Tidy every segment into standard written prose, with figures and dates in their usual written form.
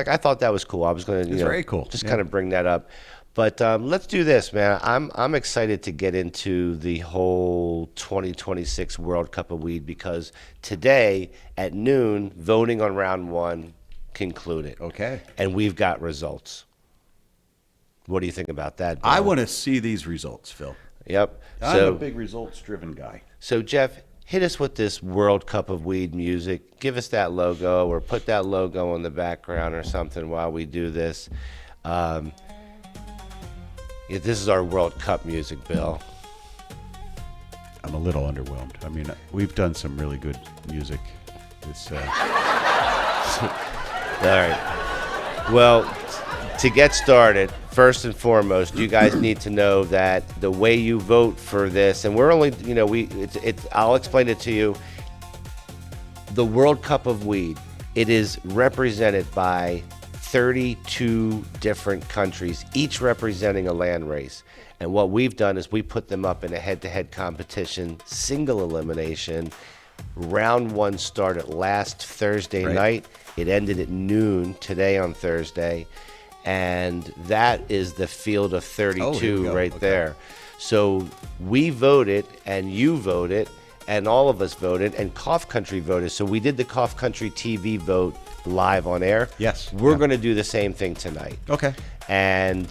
I thought that was cool. I was going to, very cool. just kind of bring that up. But let's do this, man. I'm excited to get into the whole 2026 World Cup of Weed because today at noon, voting on round one concluded. Okay. And we've got results. What do you think about that, Bill? I want to see these results, Phil. Yep. I'm a big results-driven guy. So, Jeff, hit us with this World Cup of Weed music. Give us that logo or put that logo in the background or something while we do this. This is our World Cup music, Bill. I'm a little underwhelmed. I mean, we've done some really good music. It's All right. Well, to get started, first and foremost, you guys need to know that the way you vote for this, and we're only, I'll explain it to you. The World Cup of Weed, it is represented by 32 different countries, each representing a land race. And what we've done is we put them up in a head-to-head competition, single elimination. Round one started last Thursday night. It ended at noon today on Thursday. And that is the field of 32 there. So we voted and you voted and all of us voted and Cough Country voted. So we did the Cough Country TV vote live on air. Yes. We're going to do the same thing tonight. Okay. And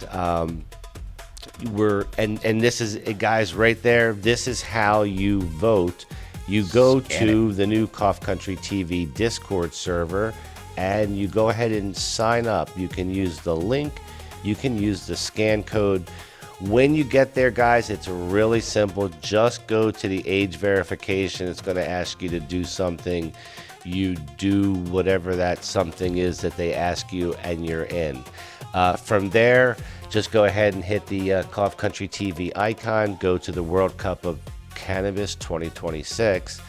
this is, guys, right there, this is how you vote. You go to the new Cough Country TV Discord server and you go ahead and sign up. You can use the link. You can use the scan code. When you get there, guys, it's really simple. Just go to the age verification. It's going to ask you to do something. You do whatever that something is that they ask you, and you're in. From there, just go ahead and hit the Cough Country TV icon. Go to the World Cup of Cannabis 2026.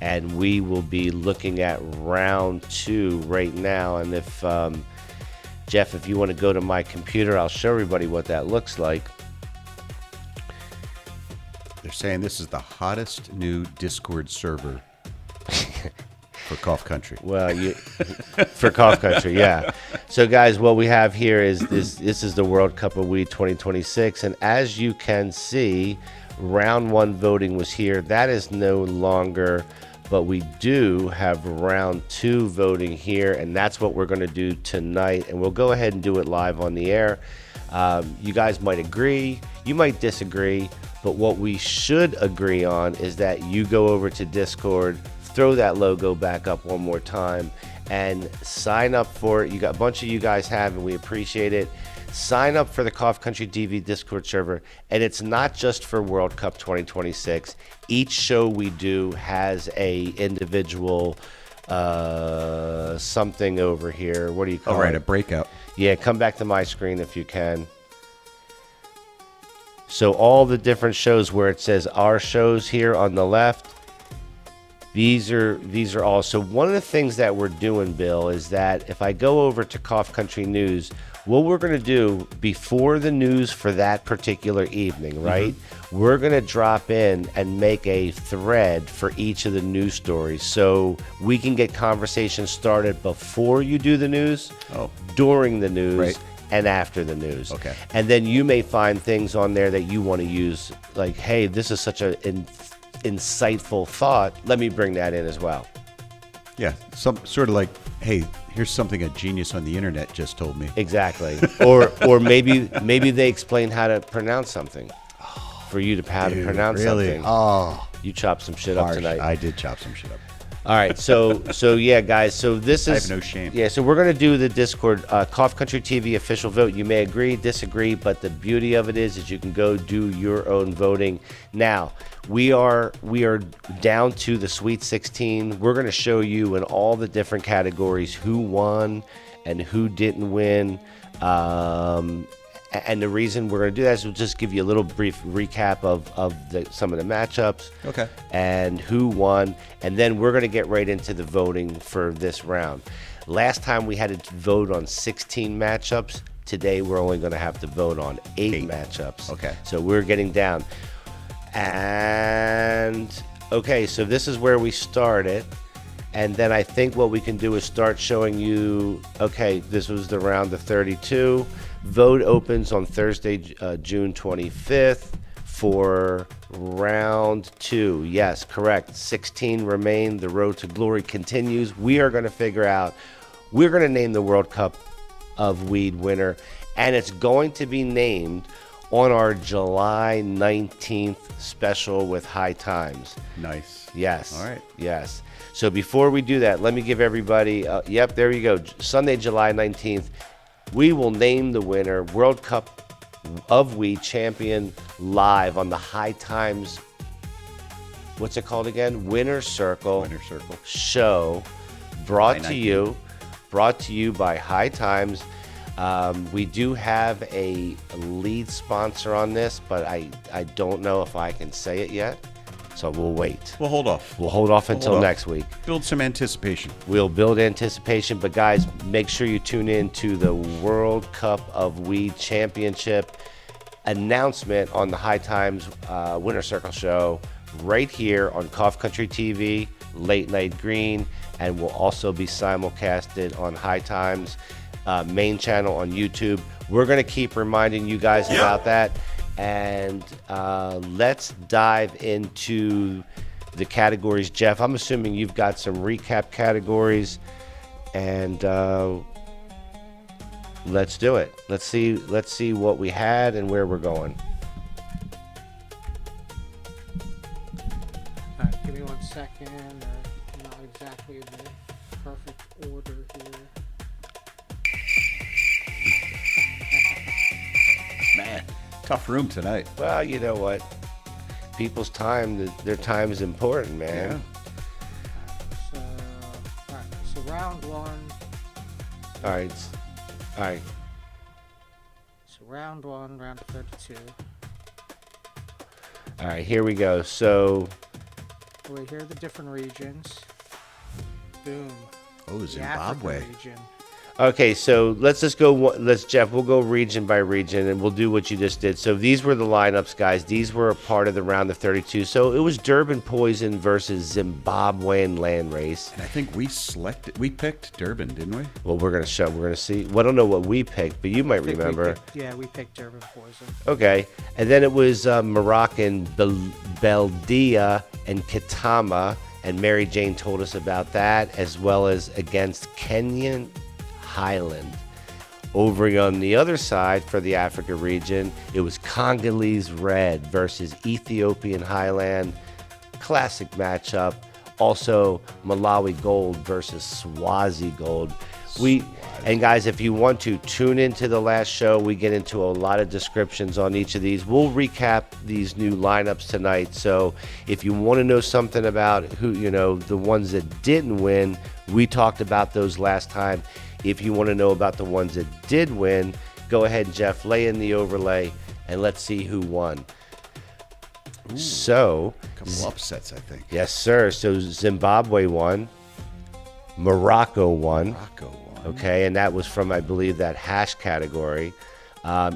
And we will be looking at round two right now. And if, Jeff, if you want to go to my computer, I'll show everybody what that looks like. They're saying this is the hottest new Discord server for Cough Country. Well, for Cough Country, yeah. So, guys, what we have here is this is the World Cup of Weed 2026. And as you can see, round one voting was here. That is no longer, but we do have round two voting here, and that's what we're going to do tonight. And we'll go ahead and do it live on the air. You guys might agree, you might disagree, but what we should agree on is that you go over to Discord, throw that logo back up one more time, and sign up for it. You got a bunch of you guys have, and we appreciate it. Sign up for the Cough Country TV Discord server, and it's not just for World Cup 2026. Each show we do has a individual something over here. What do you call it? All right, a breakout. Yeah, come back to my screen if you can. So all the different shows where it says our shows here on the left, these are all. So one of the things that we're doing, Bill, is that if I go over to Cough Country News, what we're going to do before the news for that particular evening, right? Mm-hmm. We're going to drop in and make a thread for each of the news stories so we can get conversations started before you do the news, during the news, and after the news. Okay. And then you may find things on there that you want to use, like, hey, this is such an insightful thought. Let me bring that in as well. Yeah, some sort of like, hey, here's something a genius on the internet just told me. Exactly. or maybe they explain how to pronounce something for you to pronounce something. Oh, you chopped some shit up tonight. I did chop some shit up. All right, so yeah, guys. So this is. I have no shame. Yeah, so we're gonna do the Discord Cough Country TV official vote. You may agree, disagree, but the beauty of it is you can go do your own voting. Now we are down to the Sweet 16. We're gonna show you in all the different categories who won and who didn't win. And the reason we're going to do that is we'll just give you a little brief recap of some of the matchups. Okay. And who won. And then we're going to get right into the voting for this round. Last time we had to vote on 16 matchups. Today we're only going to have to vote on 8 matchups. Okay. So we're getting down. And, okay, so this is where we started. And then I think what we can do is start showing you, okay, this was the round of 32. Vote opens on Thursday, June 25th for round 2. Yes, correct. 16 remain. The road to glory continues. We are going to figure out, we're going to name the World Cup of Weed winner, and it's going to be named on our July 19th special with High Times. Nice. Yes. All right. Yes. So before we do that, let me give everybody, yep, there you go. Sunday, July 19th, we will name the winner, World Cup of Weed champion, live on the High Times, what's it called again? Winner Circle show, brought to you by High Times. We do have a lead sponsor on this, but I don't know if I can say it yet. So we'll wait. We'll hold off. We'll hold off until next week. Build some anticipation. We'll build anticipation, but guys, make sure you tune in to the World Cup of Weed Championship announcement on the High Times Winter Circle show right here on Cough Country TV, Late Night Green, and will also be simulcasted on High Times main channel on YouTube. We're going to keep reminding you guys about that. And let's dive into the categories. Jeff, I'm assuming you've got some recap categories, and let's do it. Let's see what we had and where we're going. All right, give me 1 second. Not exactly the perfect order here. Man, tough room tonight. Well, you know what? People's time, their time is important, man. So, all right, so round 1. All right. So round 1, round of 32. All right, here we go. So, Wait, here are the different regions. Boom. Oh, The Zimbabwe. African region. okay, so let's just go. Jeff, we'll go region by region, and we'll do what you just did. So these were the lineups, guys. These were a part of the round of 32. So it was Durban Poison versus Zimbabwean Landrace. And I think we picked Durban, didn't we? Well, we're gonna see. Well, I don't know what we picked, but you might I think remember. we picked Durban Poison. Okay, and then it was Moroccan Beldia and Kitama, and Mary Jane told us about that, as well as against Kenyan Highland. Over on the other side for the Africa region, it was Congolese Red versus Ethiopian Highland. Classic matchup. Also Malawi Gold versus Swazi Gold. And guys, if you want to tune into the last show, we get into a lot of descriptions on each of these. We'll recap these new lineups tonight. So if you want to know something about who, the ones that didn't win, we talked about those last time. If you want to know about the ones that did win, go ahead, Jeff, lay in the overlay, and let's see who won. Ooh, so, a couple upsets, I think. Yes, sir. So Zimbabwe won. Morocco won. Okay, and that was from, I believe, that hash category.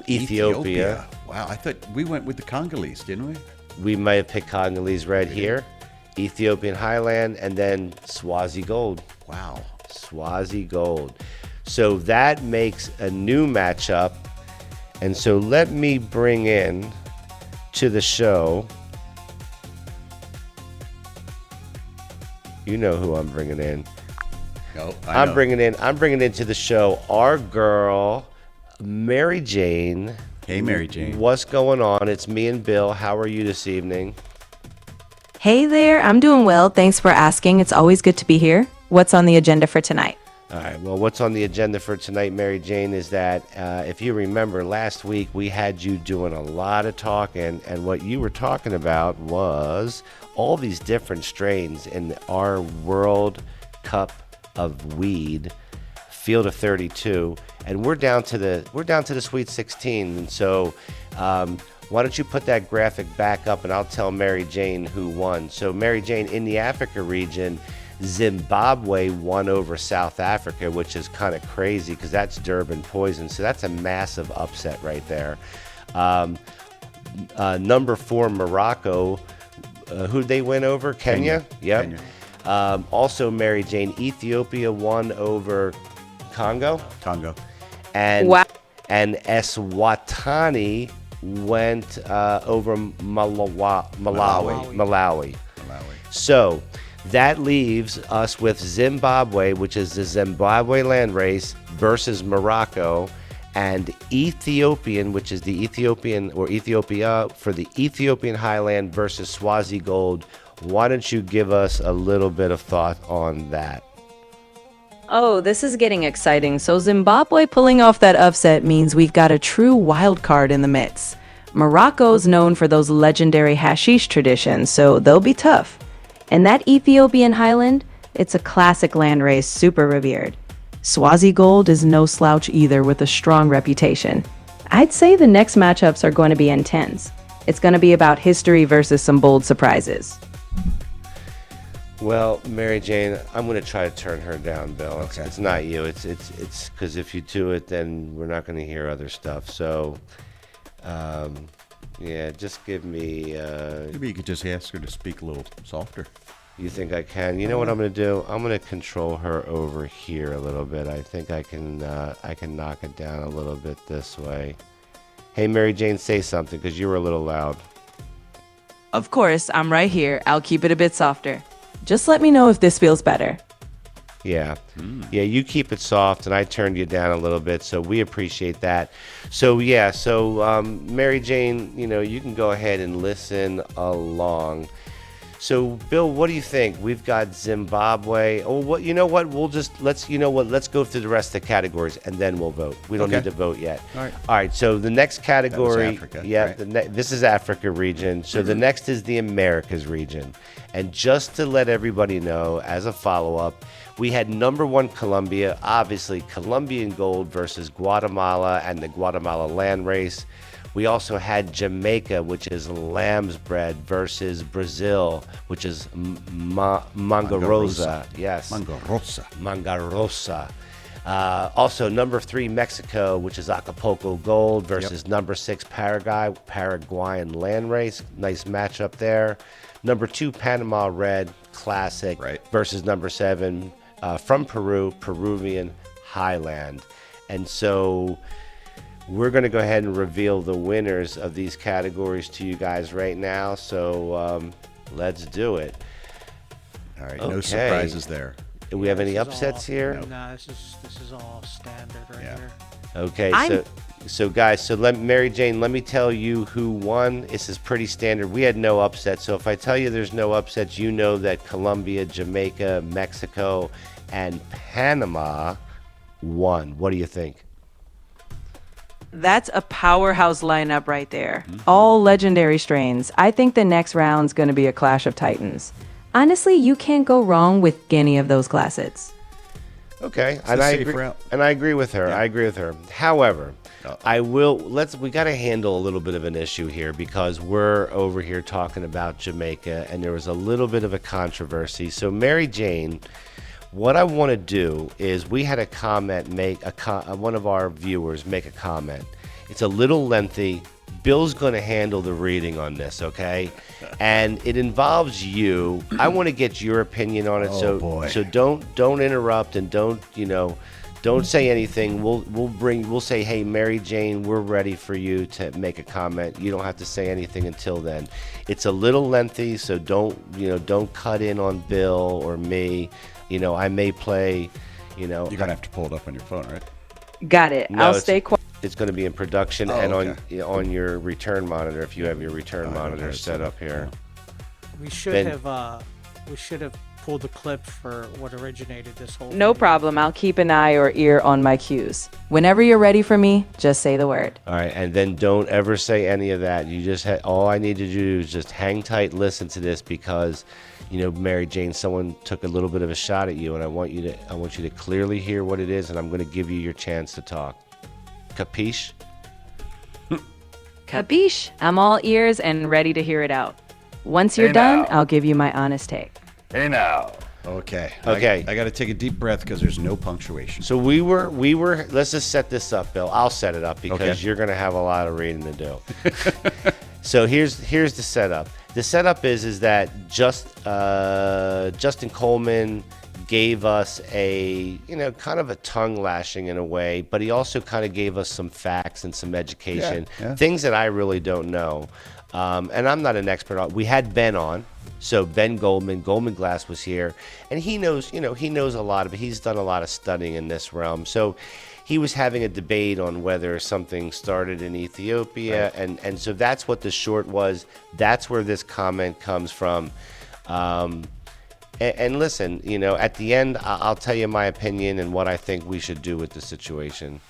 Ethiopia. Wow, I thought we went with the Congolese, didn't we? We might have picked Congolese Red here. Ethiopian Highland, and then Swazi Gold. Wow. Swazi Gold. So that makes a new matchup. And so let me bring in to the show. You know who I'm bringing in. No, I'm bringing into the show our girl, Mary Jane. Hey, Mary Jane. What's going on? It's me and Bill. How are you this evening? Hey there, I'm doing well. Thanks for asking. It's always good to be here. What's on the agenda for tonight? All right. Well, what's on the agenda for tonight, Mary Jane, is that if you remember last week, we had you doing a lot of talking, and what you were talking about was all these different strains in our World Cup of Weed field of 32, and we're down to the Sweet 16. And so, why don't you put that graphic back up, and I'll tell Mary Jane who won. So, Mary Jane, in the Africa region, Zimbabwe won over South Africa, which is kind of crazy because that's Durban Poison. So that's a massive upset right there. Number 4, Morocco. Who'd they win over? Kenya? Yep. Kenya. Also, Mary Jane, Ethiopia won over Congo, and Wow. and Eswatini went over Malawi. Malawi. So that leaves us with Zimbabwe, which is the Zimbabwe land race versus Morocco, and Ethiopian, which is the Ethiopian or Ethiopia for the Ethiopian highland versus Swazi gold. Why don't you give us a little bit of thought on that? Oh, this is getting exciting. So Zimbabwe pulling off that upset means we've got a true wild card in the midst. Morocco's known for those legendary hashish traditions, so they'll be tough. And that Ethiopian highland, it's a classic land race, super revered. Swazi gold is no slouch either, with a strong reputation. I'd say the next matchups are going to be intense. It's going to be about history versus some bold surprises. Well, Mary Jane, I'm going to try to turn her down, Bill. Okay. It's not you. It's because if you do it, then we're not going to hear other stuff. So, yeah, just give me. Maybe you could just ask her to speak a little softer. You think I can? You know what I'm going to do? I'm going to control her over here a little bit. I think I can knock it down a little bit this way. Hey, Mary Jane, say something because you were a little loud. Of course, I'm right here. I'll keep it a bit softer. Just let me know if this feels better. Yeah. Yeah, you keep it soft, and I turned you down a little bit, so we appreciate that. So, yeah, Mary Jane, you can go ahead and listen along. So, Bill, what do you think? We've got Zimbabwe. Oh, what? You know what? Let's go through the rest of the categories, and then we'll vote. We don't need to vote yet. All right, so the next category. Africa, yeah, right? this is Africa region. So the next is the Americas region. And just to let everybody know, as a follow-up, we had number one Colombia, obviously Colombian gold versus Guatemala and the Guatemala land race. We also had Jamaica, which is lamb's bread, versus Brazil, which is Mangarosa. Yes. Mangarosa. Also, number 3, Mexico, which is Acapulco gold versus number 6, Paraguayan land race. Nice matchup there. Number 2, Panama red, classic, versus number 7, from Peru, Peruvian highland. And so we're going to go ahead and reveal the winners of these categories to you guys right now. So let's do it. All right, no surprises there. Do we have any upsets here? No, this is all standard right here. Okay, so guys, Mary Jane, let me tell you who won. This is pretty standard. We had no upsets, so if I tell you there's no upsets, you know that Colombia, Jamaica, Mexico, and Panama won. What do you think? That's a powerhouse lineup right there. All legendary strains. I think the next round's going to be a clash of titans. Honestly, you can't go wrong with any of those classics. Okay, and I agree with her. Yeah. I agree with her. However, we got to handle a little bit of an issue here because we're over here talking about Jamaica and there was a little bit of a controversy. So Mary Jane, what I want to do is we had a comment one of our viewers make a comment. It's a little lengthy. Bill's going to handle the reading on this, okay? And it involves you. I want to get your opinion on it. So don't interrupt and don't say anything. We'll say, hey, Mary Jane, we're ready for you to make a comment. You don't have to say anything until then. It's a little lengthy, so don't cut in on Bill or me. I may play. You're gonna have to pull it up on your phone, right? Got it. No, I'll stay quiet. It's going to be in production and on your return monitor if you have your return monitor set up here. We should have pulled the clip for what originated this whole No thing. problem. I'll keep an eye or ear on my cues. Whenever you're ready for me, just say the word. All right, and then don't ever say any of that. You just all I need to do is just hang tight, listen to this because, Mary Jane, someone took a little bit of a shot at you, and I want you to clearly hear what it is, and I'm going to give you your chance to talk. Capiche? Capiche? I'm all ears and ready to hear it out. Once you're done, I'll give you my honest take. Hey now. Okay. Okay. I got to take a deep breath because there's no punctuation. So we were. Let's just set this up, Bill. I'll set it up because Okay. you're going to have a lot of reading to do. So here's the setup. The setup is that Justin Coleman gave us a, kind of a tongue lashing in a way, but he also kind of gave us some facts and some education, things that I really don't know. And I'm not an expert on. We had Ben on, so Ben Goldman Glass was here, and he knows a lot of it. He's done a lot of studying in this realm. So he was having a debate on whether something started in Ethiopia, and so that's what the short was. That's where this comment comes from. And listen, at the end, I'll tell you my opinion and what I think we should do with the situation.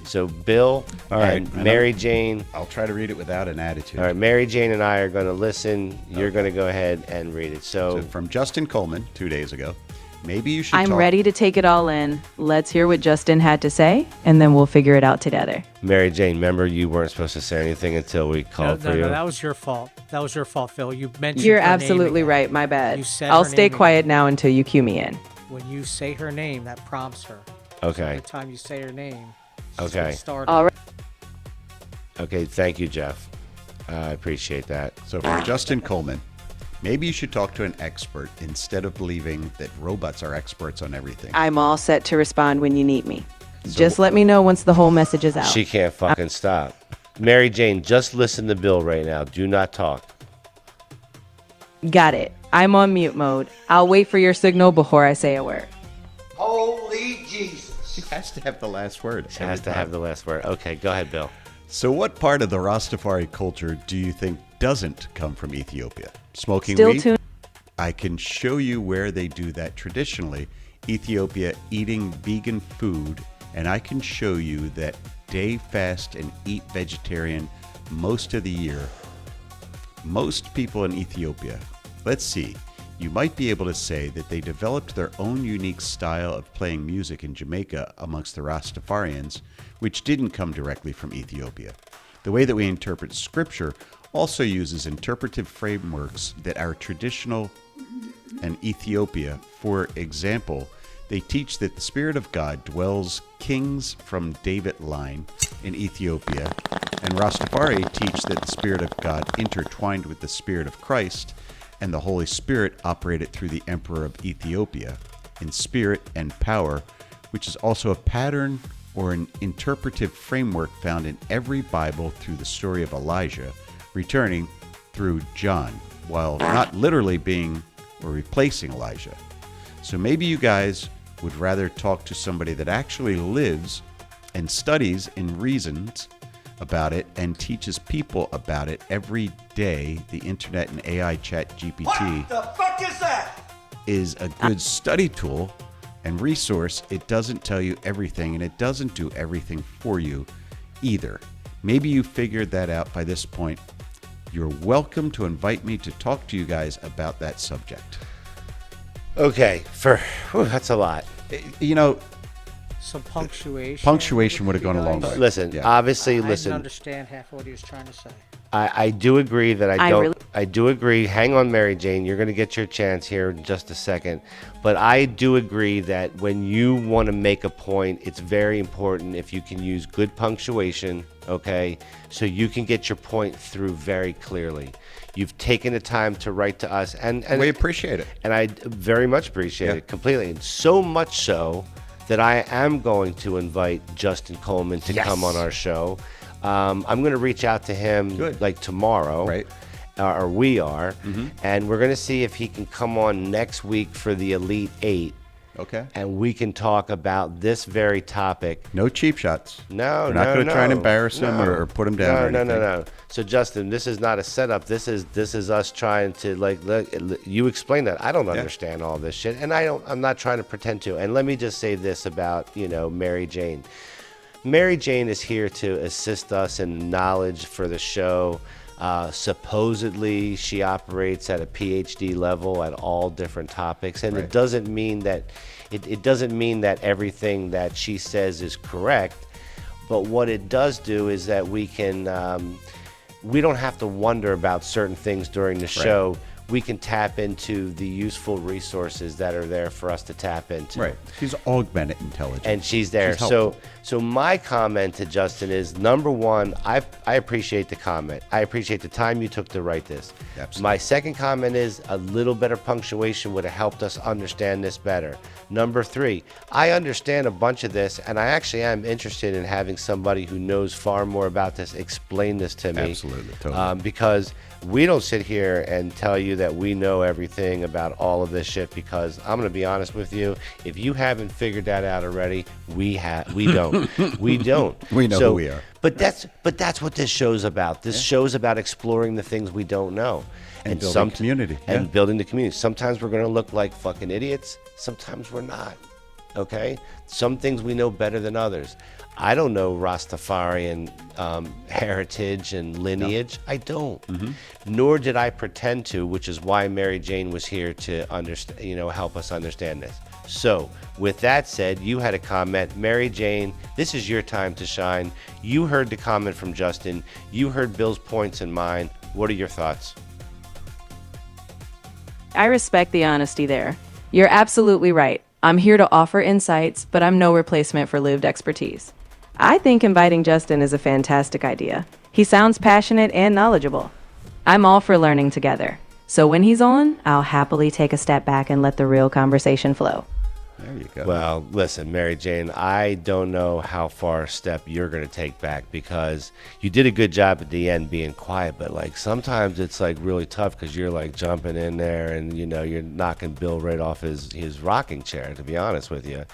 So Bill and Mary Jane. I'll try to read it without an attitude. All right, Mary Jane and I are going to listen. You're going to go ahead and read it. So from Justin Coleman 2 days ago, maybe you should I'm ready to take it all in. Let's hear what Justin had to say, and then we'll figure it out together. Mary Jane, remember you weren't supposed to say anything until we called for you? No, that was your fault. That was your fault, Phil. You mentioned You're her name absolutely again. right. My bad. You said I'll her stay name quiet again. now until you cue me in. When you say her name, that prompts her. Okay. Every time you say her name, she's Okay. gonna start. All right. Okay, thank you, Jeff. I appreciate that. So from Justin Coleman, maybe you should talk to an expert instead of believing that robots are experts on everything. I'm all set to respond when you need me. Just let me know once the whole message is out. She can't fucking stop. Mary Jane, just listen to Bill right now. Do not talk. Got it. I'm on mute mode. I'll wait for your signal before I say a word. Holy Jesus. She has to have the last word. She has to have the last word. Okay, go ahead, Bill. So what part of the Rastafari culture do you think doesn't come from Ethiopia? Smoking Still weed? tuned. I can show you where they do that traditionally. Ethiopia eating vegan food, and I can show you that they fast and eat vegetarian most of the year. Most people in Ethiopia, let's see, you might be able to say that they developed their own unique style of playing music in Jamaica amongst the Rastafarians, which didn't come directly from Ethiopia. The way that we interpret scripture also uses interpretive frameworks that are traditional in Ethiopia. For example, they teach that the Spirit of God dwells kings from David line in Ethiopia, and Rastafari teach that the Spirit of God intertwined with the Spirit of Christ, and the Holy Spirit operated through the Emperor of Ethiopia in spirit and power, which is also a pattern or an interpretive framework found in every Bible through the story of Elijah returning through John, while not literally being or replacing Elijah. So maybe you guys would rather talk to somebody that actually lives and studies and reasons about it and teaches people about it every day. The internet and AI chat GPT. What the fuck is that? Is a good study tool and resource. It doesn't tell you everything, and it doesn't do everything for you either. Maybe you figured that out by this point. You're welcome to invite me to talk to you guys about that subject. Okay, that's a lot. You know, Some punctuation. punctuation would have gone a long way. Listen, Yeah. obviously, I didn't listen. understand half what he was trying to say. I do agree that I I don't. really- I do agree. Hang on, Mary Jane. You're going to get your chance here in just a second. But I do agree that when you want to make a point, it's very important if you can use good punctuation, okay? So you can get your point through very clearly. You've taken the time to write to us, and We appreciate it. and I very much appreciate Yeah. it completely. And so much so that I am going to invite Justin Coleman to Yes. come on our show. I'm going to reach out to him Good. like tomorrow, Right. Or we are, and we're going to see if he can come on next week for the Elite Eight, Okay. and we can talk about this very topic. No cheap shots. No, We're not no, going to try and no, embarrass him no. or put him down No, or no, anything. no. So Justin, this is not a setup. This is us trying to you explain that. I don't understand all this shit, and I'm not trying to pretend to. And let me just say this about Mary Jane. Mary Jane is here to assist us in knowledge for the show. Supposedly, she operates at a PhD level at all different topics, and Right. it doesn't mean that it doesn't mean that everything that she says is correct. But what it does do is that we don't have to wonder about certain things during the show. we can tap into the useful resources that are there for us to tap into. Right. She's augmented intelligence. And she's there. She's helpful. So my comment to Justin is, number one, I appreciate the comment. I appreciate the time you took to write this. Absolutely. My second comment is a little better punctuation would have helped us understand this better. Number three, I understand a bunch of this, and I actually am interested in having somebody who knows far more about this explain this to me. Absolutely, totally. Because we don't sit here and tell you that we know everything about all of this shit, because I'm going to be honest with you, if you haven't figured that out already, we don't. We don't. We know who we are. But that's what this show's about. This show's about exploring the things we don't know. And building community. And Yeah. building the community. Sometimes we're going to look like fucking idiots. Sometimes we're not. Okay? Some things we know better than others. I don't know Rastafarian heritage and lineage. No. I don't. Mm-hmm. Nor did I pretend to, which is why Mary Jane was here to understand, help us understand this. So, with that said, you had a comment. Mary Jane, this is your time to shine. You heard the comment from Justin. You heard Bill's points and mine. What are your thoughts? I respect the honesty there. You're absolutely right. I'm here to offer insights, but I'm no replacement for lived expertise. I think inviting Justin is a fantastic idea. He sounds passionate and knowledgeable. I'm all for learning together. So when he's on, I'll happily take a step back and let the real conversation flow. There you go. Well, listen, Mary Jane, I don't know how far a step you're going to take back, because you did a good job at the end being quiet, but like sometimes it's like really tough because you're like jumping in there and you're knocking Bill right off his rocking chair, to be honest with you.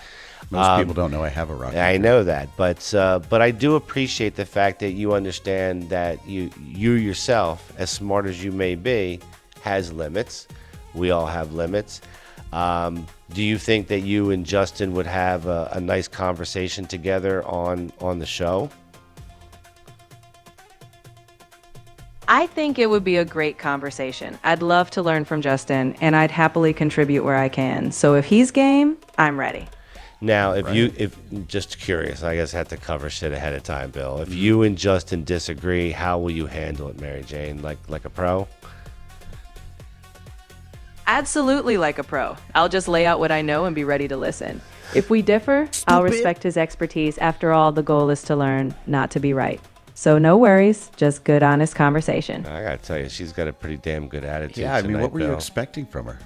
Most people don't know I have a rocking I chair. know that, but I do appreciate the fact that you understand that you yourself, as smart as you may be, has limits. We all have limits. Do you think that you and Justin would have a nice conversation together on the show? I think it would be a great conversation. I'd love to learn from Justin, and I'd happily contribute where I can. So if he's game, I'm ready. Now, if just curious, I guess I have to cover shit ahead of time, Bill. If you and Justin disagree, how will you handle it, Mary Jane? Like a pro? Absolutely like a pro. I'll just lay out what I know and be ready to listen. If we differ, I'll respect his expertise. After all, the goal is to learn, not to be right. So no worries, just good, honest conversation. I gotta tell you, she's got a pretty damn good attitude. Yeah, I mean, tonight, what were you Bill. expecting from her?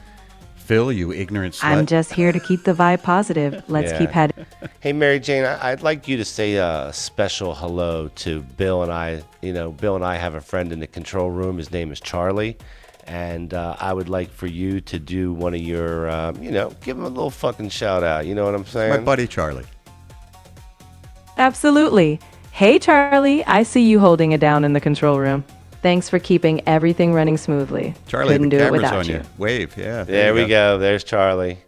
Phil, you ignorant slut. I'm just here to keep the vibe positive. Let's Yeah. keep heading. Hey, Mary Jane, I'd like you to say a special hello to Bill and I. Bill and I have a friend in the control room. His name is Charlie. And I would like for you to do one of your, give him a little fucking shout out. You know what I'm saying? My buddy Charlie. Absolutely. Hey, Charlie, I see you holding it down in the control room. Thanks for keeping everything running smoothly. Charlie, Couldn't the do it camera's without on you. you. Wave, yeah. There we go. There's Charlie.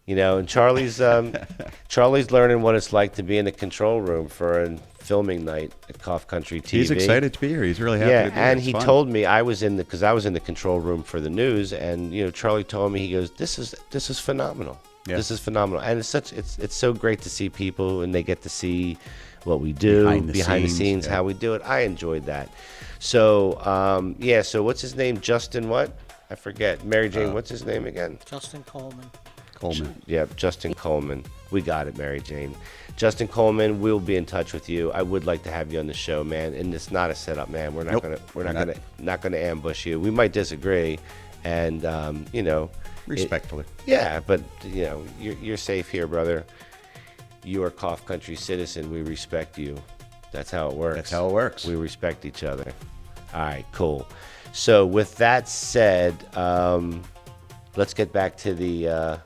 And Charlie's learning what it's like to be in the control room for a filming night at Cough Country TV. He's excited to be here. He's really happy Yeah, to be here. and It's he fun. told me I was in the control room for the news, and Charlie told me, he goes, this is phenomenal. Yeah. This is phenomenal, and it's so great to see people, and they get to see what we do Behind the scenes, yeah. how we do it. I enjoyed that. So so what's his name? Justin what? I forget. Mary Jane, what's his name again? Justin Coleman. Coleman. Yep, Justin Coleman. We got it, Mary Jane. Justin Coleman, we'll be in touch with you. I would like to have you on the show, man. And it's not a setup, man. We're not Nope. not gonna ambush you. We might disagree, and Respectfully. but you're safe here, brother. You are Cough Country citizen. We respect you. That's how it works. That's how it works. We respect each other. All right, cool. So with that said, let's get back to the.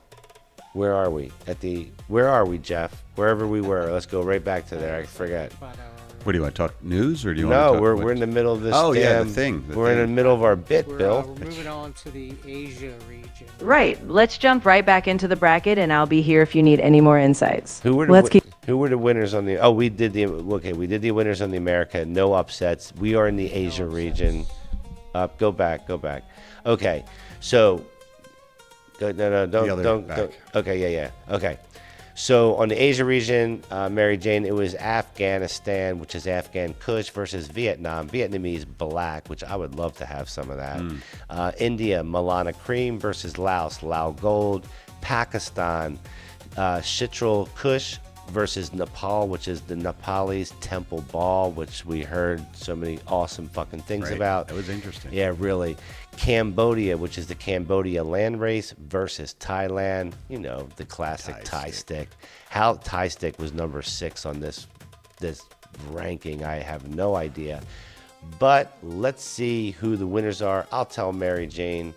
Where are we? Where are we, Jeff? Wherever we were. Let's go right back to there. I forget. But, What do you want to talk news or do you want to No, talk we're in the middle of this. Oh, yeah, damn, the thing. We're in the middle of our bit, we're Bill. moving on to the Asia region. Right. Let's jump right back into the bracket, and I'll be here if you need any more insights. Who were the winners on the? Oh, we did the winners on the America. No upsets. We are in the Asia region. Go back. Okay, so. No, The other don't. back. Okay, yeah. Okay, So on the Asia region, Mary Jane, it was Afghanistan, which is Afghan Kush, versus Vietnam, Vietnamese Black, which I would love to have some of that. India, Malana Cream versus Laos, Lao Gold. Pakistan, Chitral Kush versus Nepal, which is the Nepalese Temple Ball, which we heard so many awesome fucking things Right. about. That was interesting. Yeah, really. Cambodia, which is the Cambodia Landrace versus Thailand. You know, the classic Thai stick. How Thai stick was number 6 on this ranking, I have no idea. But let's see who the winners are. I'll tell Mary Jane.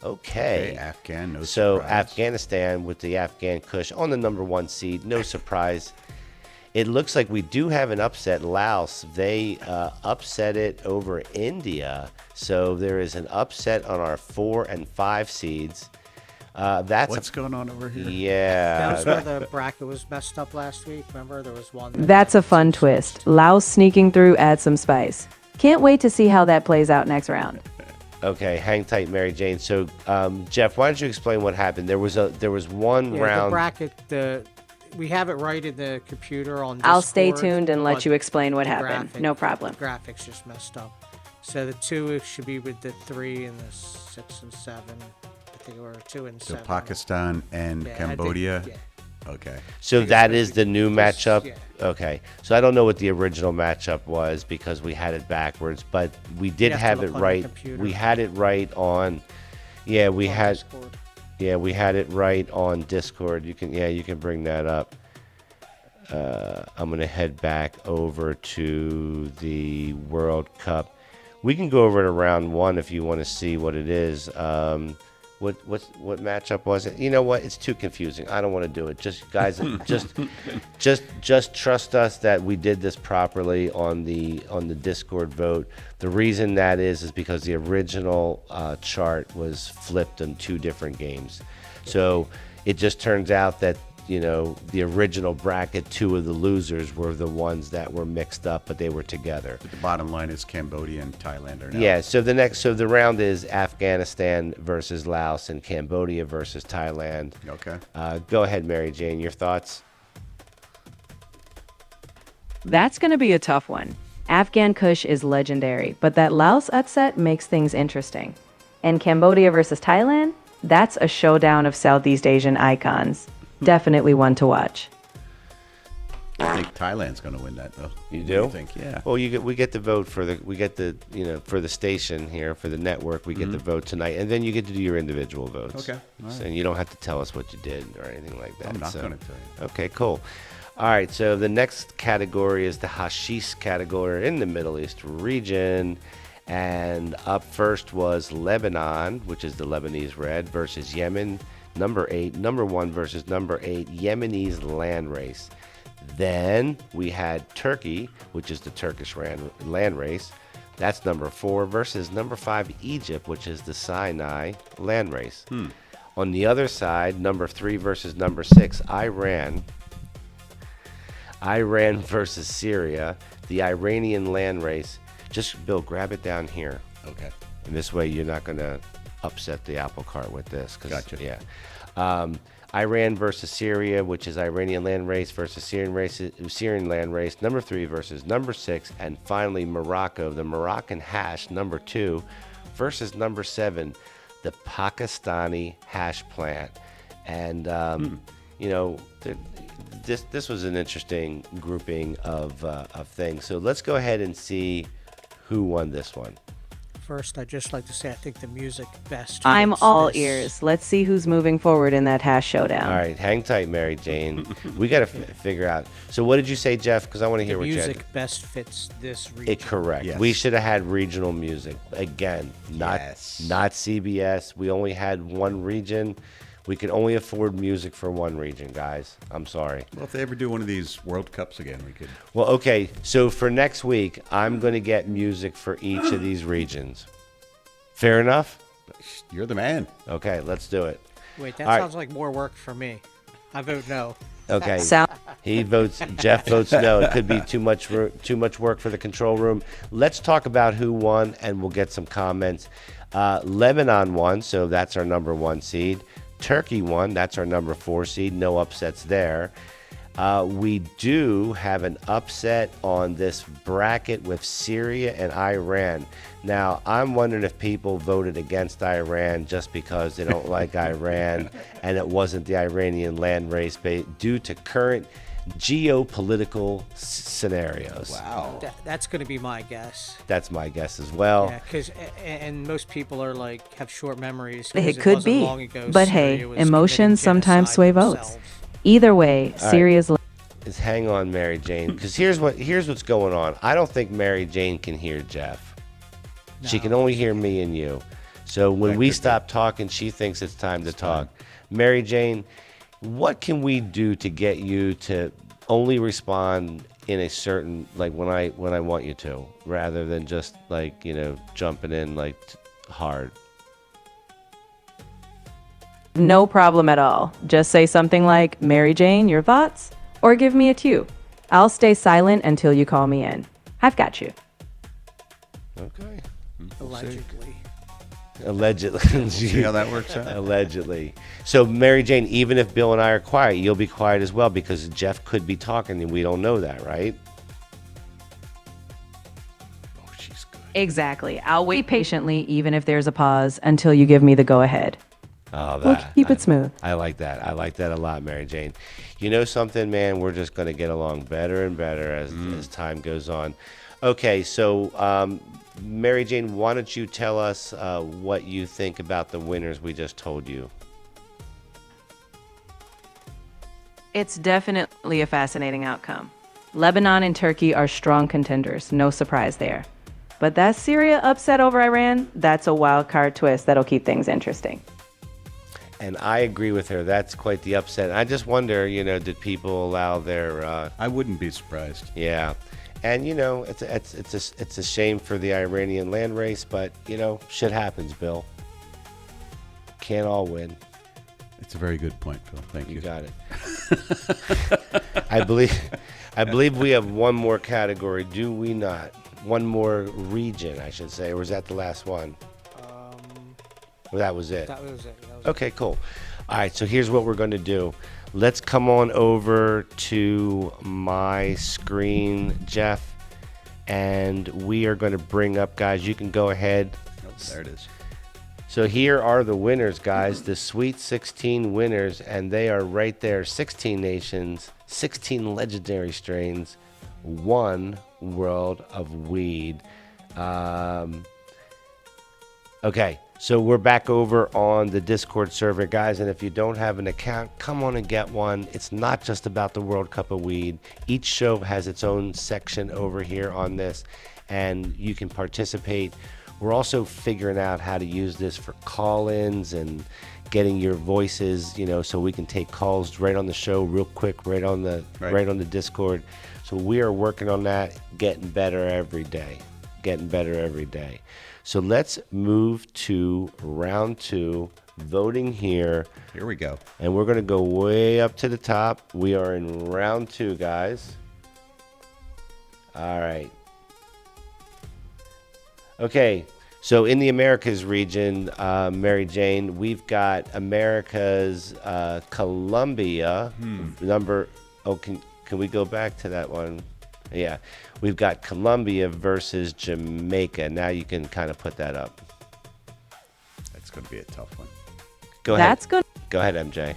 Okay. Afghan, no So surprise. Afghanistan with the Afghan Kush on the number 1 seed. No surprise. It looks like we do have an upset. Laos, they upset it over India. So there is an upset on our 4 and 5 seeds. That's What's going on over here? yeah. That was where the bracket was messed up last week. Remember, there was one. That's a fun twist. Laos sneaking through adds some spice. Can't wait to see how that plays out next round. Okay, hang tight, Mary Jane. So, Jeff, why don't you explain what happened? There was one The round. bracket. We have it right in the computer on. I'll stay Discord, tuned and let but you explain what the happened. graphic- No problem. The graphics just messed up. So the 2 should be with the 3 and the 6 and 7. I think it were 2 and So 7. Pakistan and Yeah, I think- Cambodia. yeah. Okay. So that is the new Just- matchup. yeah. Okay. So I don't know what the original matchup was because we had it backwards, but we did have to have look it on the right. computer. We had it right on. Yeah, we On had. Discord. Yeah, we had it right on Discord. You can bring that up. I'm gonna head back over to the World Cup. We can go over to round 1 if you want to see what it is. What matchup was it? You know what? It's too confusing. I don't want to do it. Just guys, just trust us that we did this properly on the Discord vote. The reason that is because the original chart was flipped in 2 different games. So it just turns out that the original bracket, 2 of the losers were the ones that were mixed up, but they were together. But the bottom line is Cambodia and Thailand are now. Yeah, so the round is Afghanistan versus Laos and Cambodia versus Thailand. Okay. Go ahead, Mary Jane, your thoughts? That's going to be a tough one. Afghan Kush is legendary, but that Laos upset makes things interesting. And Cambodia versus Thailand? That's a showdown of Southeast Asian icons. Definitely one to watch. I think Thailand's going to win that, though. You What do? you think? Yeah. Well, we get to vote for for the station here, for the network. We get to vote tonight, and then you get to do your individual votes. Okay, all right. And you don't have to tell us what you did or anything like that. I'm not so- going to tell you. Okay, cool. All right, so the next category is the hashish category in the Middle East region. And up first was Lebanon, which is the Lebanese red, versus Yemen, number 8. Number 1 versus number 8, Yemenese Landrace. Then we had Turkey, which is the Turkish Landrace. That's number 4 versus number 5, Egypt, which is the Sinai Landrace. On the other side, number 3 versus number 6, Iran versus Syria, the Iranian Landrace. Just, Bill, grab it down here. Okay. And this way you're not going to upset the apple cart with this. Gotcha. Yeah. Iran versus Syria, which is Iranian Landrace versus Syrian Landrace, number 3 versus number 6. And finally, Morocco, the Moroccan hash, number 2, versus number 7, the Pakistani hash plant. And, this was an interesting grouping of things. So let's go ahead and see who won this one. First, I'd just like to say I think the music best. I'm fits all this. ears. Let's see who's moving forward in that hash showdown. All right, hang tight, Mary Jane. We got to figure out. So what did you say, Jeff? Because I want to hear The what you had. music best fits this region. Correct. Yes. We should have had regional music. Again, not CBS. We only had one region. We could only afford music for one region, guys. I'm sorry. Well, if they ever do one of these World Cups again, we could. Well, okay. So for next week, I'm going to get music for each of these regions. Fair enough? You're the man. Okay, let's do it. Wait, that All right. sounds like more work for me. I vote no. Okay. Sound Jeff votes no. It could be too much work for the control room. Let's talk about who won, and we'll get some comments. Lebanon won, so that's our number 1 seed. Turkey won. That's our number 4 seed. No upsets there. We do have an upset on this bracket with Syria and Iran. Now, I'm wondering if people voted against Iran just because they don't like Iran and it wasn't the Iranian land race due to current geopolitical scenarios. Wow. That's going to be my guess. That's my guess as well. Yeah, because and most people are like have short memories. 'cause It could wasn't be. long ago But Syria hey, was committing emotions sometimes genocide sway votes. themselves. Either way, Syria's Is hang on, Mary Jane, because here's what's going on. I don't think Mary Jane can hear Jeff. She can only hear me and you. So when we stop talking, she thinks it's time to talk. Mary Jane, what can we do to get you to only respond in a certain, like when I want you to, rather than just like, jumping in like hard? no problem at all. Just say something like, Mary Jane, your thoughts? Or give me a cue. I'll stay silent until you call me in. I've got you. Okay. Allegedly. Allegedly. See how that works out? Allegedly. So, Mary Jane, even if Bill and I are quiet, you'll be quiet as well because Jeff could be talking and we don't know that, right? Oh, she's good. Exactly. I'll wait patiently, even if there's a pause, until you give me the go-ahead. Oh, We'll keep it smooth. I like that. I like that a lot, Mary Jane. You know something, man? We're just going to get along better and better as time goes on. Okay, so Mary Jane, why don't you tell us what you think about the winners we just told you? It's definitely a fascinating outcome. Lebanon and Turkey are strong contenders, no surprise there. But that Syria upset over Iran, that's a wild card twist that'll keep things interesting. And I agree with her. That's quite the upset. I just wonder, did people allow their... I wouldn't be surprised. Yeah. And, it's a shame for the Iranian land race, but, shit happens, Bill. Can't all win. It's a very good point, Phil. Thank you. You got it. I believe we have one more category, do we not? One more region, I should say. Or was that the last one? Well, that was it. That was it. Okay, cool. All right, so here's what we're going to do. Let's come on over to my screen, Jeff, and we are going to bring up, guys, you can go ahead. Oh, there it is. So here are the winners, guys, the Sweet 16 winners, and they are right there. 16 nations, 16 legendary strains, 1 world of weed. Okay, so we're back over on the Discord server, guys, and if you don't have an account, come on and get one. It's not just about the World Cup of Weed. Each show has its own section over here on this, and you can participate. We're also figuring out how to use this for call-ins and getting your voices, so we can take calls right on the show real quick, right on the Discord. So we are working on that, getting better every day. So let's move to round 2, voting here. Here we go. And we're going to go way up to the top. We are in round 2, guys. All right. Okay, so in the Americas region, Mary Jane, we've got America's Colombia number. Oh, can we go back to that one? Yeah, we've got Colombia versus Jamaica. Now you can kind of put that up. That's going to be a tough one. Go ahead. That's good. Go ahead, MJ.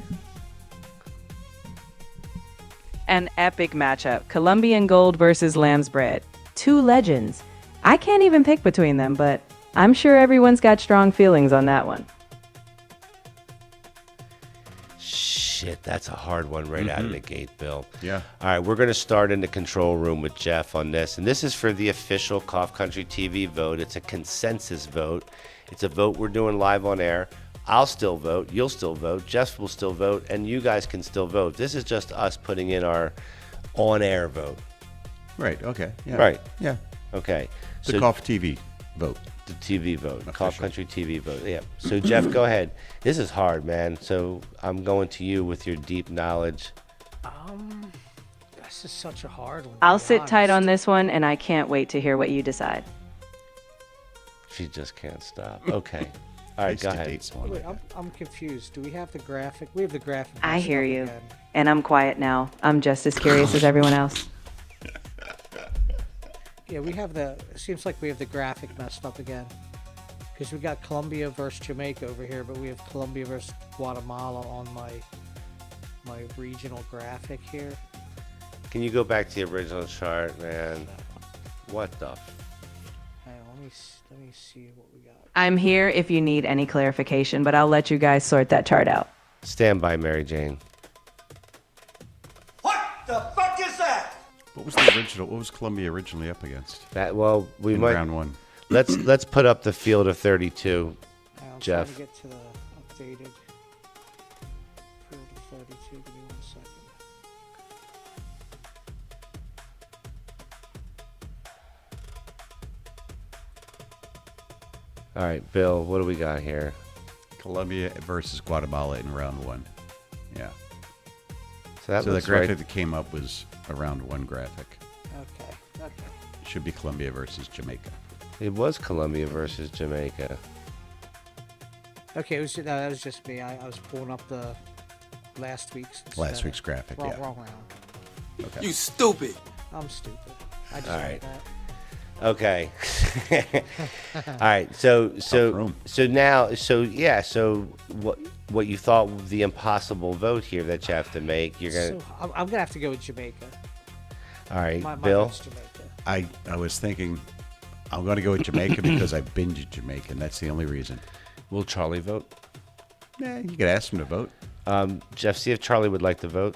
An epic matchup. Colombian Gold versus Lamb's Bread. 2 legends. I can't even pick between them, but I'm sure everyone's got strong feelings on that one. Shit, that's a hard one right out of the gate, Bill. Yeah. All right, we're going to start in the control room with Jeff on this. And this is for the official Cough Country TV vote. It's a consensus vote. It's a vote we're doing live on air. I'll still vote. You'll still vote. Jeff will still vote. And you guys can still vote. This is just us putting in our on-air vote. Right. Okay. Yeah. Right. Yeah. Okay. The Cough TV vote. The TV vote. Official. Cough Country TV vote. Yeah. So, Jeff, go ahead. This is hard, man. So I'm going to you with your deep knowledge. This is such a hard one. to I'll be sit tight honest. on this one, and I can't wait to hear what you decide. She just can't stop. Okay. All I right, used go to ahead. date someone Wait, like that. I'm confused. Do we have the graphic? We have the graphic. I messed hear up you. again. And I'm quiet now. I'm just as curious as everyone else. Yeah, we have the. It seems like we have the graphic messed up again. Because we got Colombia versus Jamaica over here, but we have Colombia versus Guatemala on my regional graphic here. Can you go back to the original chart, man? What the? Hang on, let me see what we got. I'm here if you need any clarification, but I'll let you guys sort that chart out. Stand by, Mary Jane. What the fuck is that? What was the original? What was Colombia originally up against That well, we in might round one? let's put up the field of 32. I'm Jeff. trying to get to the updated field of 32. Give me 1 second. All right, Bill, what do we got here? Colombia versus Guatemala in round one. Yeah. That So the looks graphic right. that came up was a round one graphic. Okay. It should be Colombia versus Jamaica. It was Colombia versus Jamaica. Okay, it was no, that was just me. I was pulling up the last week's. Last week's graphic, wrong, yeah. Wrong round. Okay. You stupid. I'm stupid. I just All read right. that. Okay. All right. So room. what you thought the impossible vote here that you have to make? You're gonna. So I'm gonna have to go with Jamaica. All right, My Bill. vote's Jamaica. I was thinking I'm going to go with Jamaica because I binged Jamaica, and that's the only reason. Will Charlie vote? Yeah, you could ask him to vote. Jeff, see if Charlie would like to vote.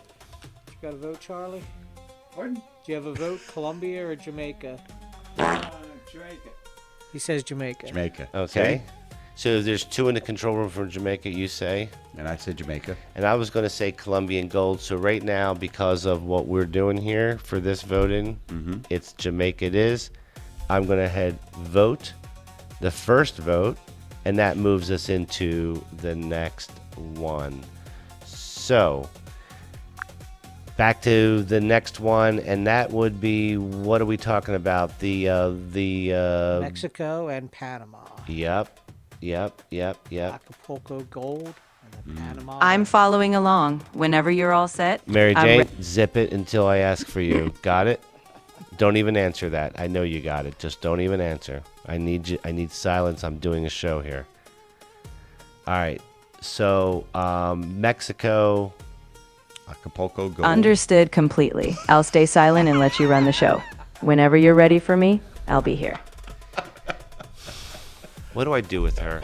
You got a vote, Charlie? Pardon? Do you have a vote, Colombia or Jamaica? Jamaica. He says Jamaica. Jamaica. Okay. So there's two in the control room from Jamaica, you say, See? And I said Jamaica. and I was going to say Colombian gold. So right now, because of what we're doing here for this voting, it's Jamaica. It is. I'm going to head vote the first vote, and that moves us into the next one. So back to the next one, and that would be, what are we talking about? The Mexico and Panama. Yep. Acapulco Gold and then Panama. I'm following along. Whenever you're all set, Mary I'm Jane, re- zip it until I ask for you. Got it? Don't even answer that. I know you got it. Just don't even answer. I need you. I need silence. I'm doing a show here. All right. So Mexico. Acapulco Gold. Understood completely. I'll stay silent and let you run the show. Whenever you're ready for me, I'll be here. What do I do with her?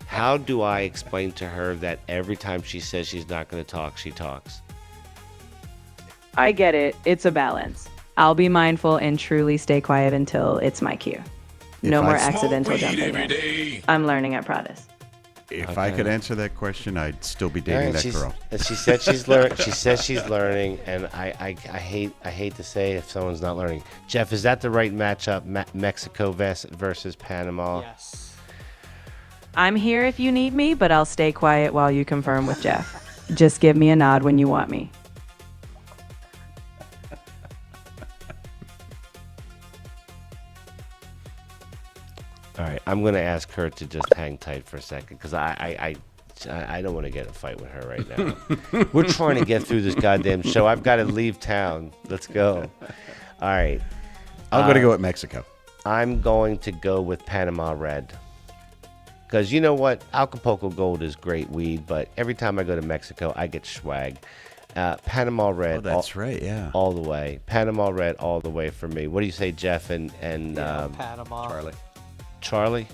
How do I explain to her that every time she says she's not going to talk, she talks? I get it. It's a balance. I'll be mindful and truly stay quiet until it's my cue. No If more I- accidental jumping in. I'm learning at Prodis. If I could answer that question, I'd still be All dating right, that she's- girl. She said she's learning. She says she's learning, and I hate to say if someone's not learning. Jeff, is that the right matchup? Mexico versus Panama. Yes. I'm here if you need me, but I'll stay quiet while you confirm with Jeff. Just give me a nod when you want me. All right, I'm gonna ask her to just hang tight for a second because I don't want to get in a fight with her right now. We're trying to get through this goddamn show. I've got to leave town. Let's go. All right, I'm going to go with Mexico. I'm going to go with Panama Red. Because you know what? Acapulco Gold is great weed, but every time I go to Mexico, I get swag. Panama Red. Oh, that's right, yeah. All the way. Panama Red all the way for me. What do you say, Jeff and Panama. Charlie. Charlie?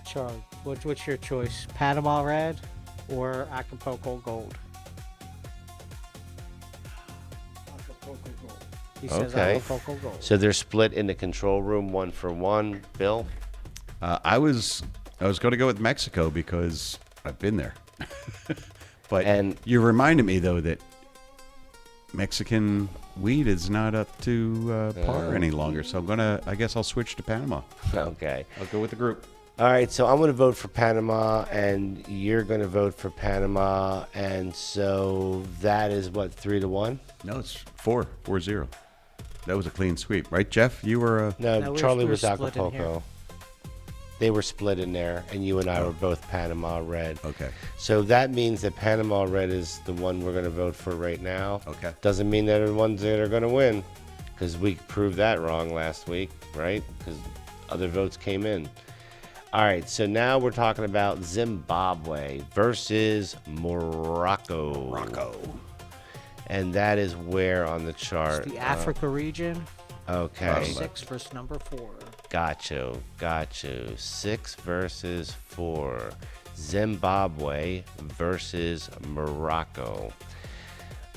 Charlie, what's your choice? Panama Red or Acapulco Gold? Acapulco Gold. He says Okay. Acapulco Gold. So they're split in the control room 1-for-1. Bill? I was going to go with Mexico because I've been there. But And- you reminded me, though, that Mexican weed is not up to par any longer. So I guess I'll switch to Panama. Okay. I'll go with the group. All right, so I'm going to vote for Panama, and you're going to vote for Panama, and so that is what, 3-1? No, it's 4-0. That was a clean sweep, right, Jeff? You were No, No, Charlie we're was split in here. Acapulco. They were split in there, and you and I were both Panama Red. Okay. So that means that Panama Red is the one we're going to vote for right now. Okay. Doesn't mean they're the ones that are going to win, because we proved that wrong last week, right? Because other votes came in. All right, so now we're talking about Zimbabwe versus Morocco. And that is where on the chart? It's the Africa region. Okay. 6 versus number 4. Got you. 6 versus 4. Zimbabwe versus Morocco.